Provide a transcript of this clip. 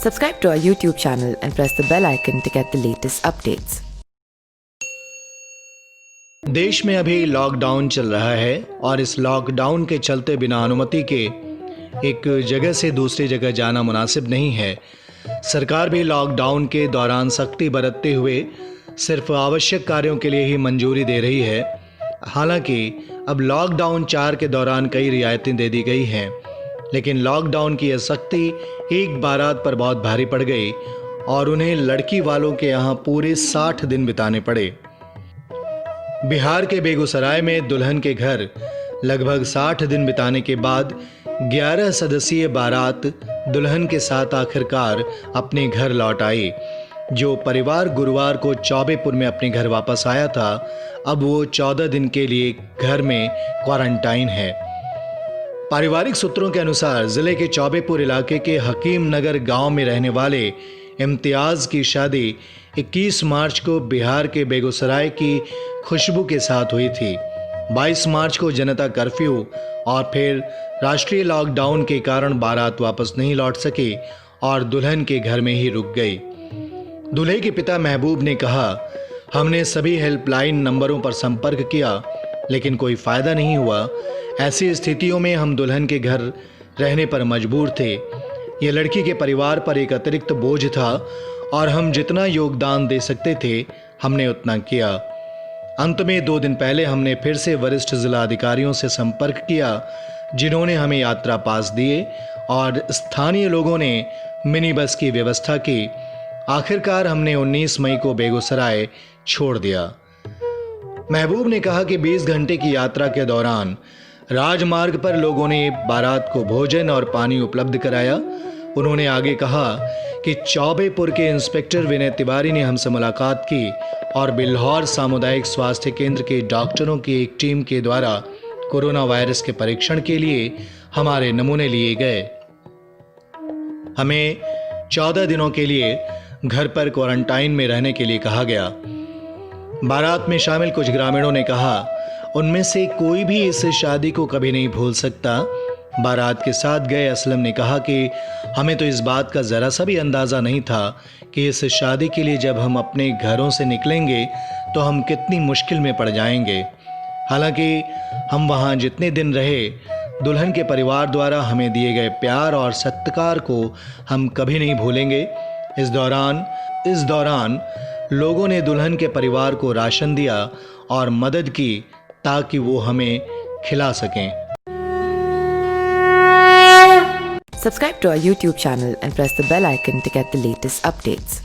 Subscribe to our YouTube channel and press the bell icon to get the latest updates. देश में अभी lockdown चल रहा है और इस लॉकडाउन के चलते बिना अनुमति के एक जगह से दूसरी जगह जाना मुनासिब नहीं है। सरकार भी लॉकडाउन के दौरान सख्ती बरतते हुए सिर्फ आवश्यक कार्यों के लिए ही मंजूरी दे रही है। हालांकि अब लॉकडाउन 4 के दौरान कई रियायतें दे दी गई हैं, लेकिन लॉकडाउन की यह सख्ती एक बारात पर बहुत भारी पड़ गई और उन्हें लड़की वालों के यहाँ पूरे 60 दिन बिताने पड़े। बिहार के बेगूसराय में दुल्हन के घर लगभग 60 दिन बिताने के बाद 11 सदस्यीय बारात दुल्हन के साथ आखिरकार अपने घर लौट आई। जो परिवार गुरुवार को चौबेपुर में अपने घर वापस आया था, अब वो 14 दिन के लिए घर में क्वारंटाइन है। पारिवारिक सूत्रों के अनुसार जिले के चौबेपुर इलाके के हकीम नगर गांव में रहने वाले इम्तियाज की शादी 21 मार्च को बिहार के बेगूसराय की खुशबू के साथ हुई थी। 22 मार्च को जनता कर्फ्यू और फिर राष्ट्रीय लॉकडाउन के कारण बारात वापस नहीं लौट सकी और दुल्हन के घर में ही रुक गई। दूल्हे के पिता महबूब ने कहा, हमने सभी हेल्पलाइन नंबरों पर संपर्क किया लेकिन कोई फायदा नहीं हुआ। ऐसी स्थितियों में हम दुल्हन के घर रहने पर मजबूर थे। ये लड़की के परिवार पर एक अतिरिक्त बोझ था और हम जितना योगदान दे सकते थे हमने उतना किया। अंत में 2 दिन पहले हमने फिर से वरिष्ठ जिला अधिकारियों से संपर्क किया, जिन्होंने हमें यात्रा पास दिए और स्थानीय लोगों ने मिनी बस की व्यवस्था की। आखिरकार हमने 19 मई को बेगूसराय छोड़ दिया। महबूब ने कहा कि 20 घंटे की यात्रा के दौरान राजमार्ग पर लोगों ने बारात को भोजन और पानी उपलब्ध कराया। उन्होंने आगे कहा कि चौबेपुर के इंस्पेक्टर विनय तिवारी ने हमसे मुलाकात की और बिल्हौर सामुदायिक स्वास्थ्य केंद्र के डॉक्टरों की एक टीम के द्वारा कोरोना वायरस के परीक्षण के लिए हमारे नमूने लिए गए। हमें 14 दिनों के लिए घर पर क्वारंटाइन में रहने के लिए कहा गया। बारात में शामिल कुछ ग्रामीणों ने कहा, उनमें से कोई भी इस शादी को कभी नहीं भूल सकता। बारात के साथ गए असलम ने कहा कि हमें तो इस बात का ज़रा सा भी अंदाज़ा नहीं था कि इस शादी के लिए जब हम अपने घरों से निकलेंगे तो हम कितनी मुश्किल में पड़ जाएंगे। हालांकि हम वहाँ जितने दिन रहे, दुल्हन के परिवार द्वारा हमें दिए गए प्यार और सत्कार को हम कभी नहीं भूलेंगे। इस दौरान लोगों ने दुल्हन के परिवार को राशन दिया और मदद की ताकि वो हमें खिला सकें। Subscribe to our YouTube channel and press the bell icon to get the latest updates.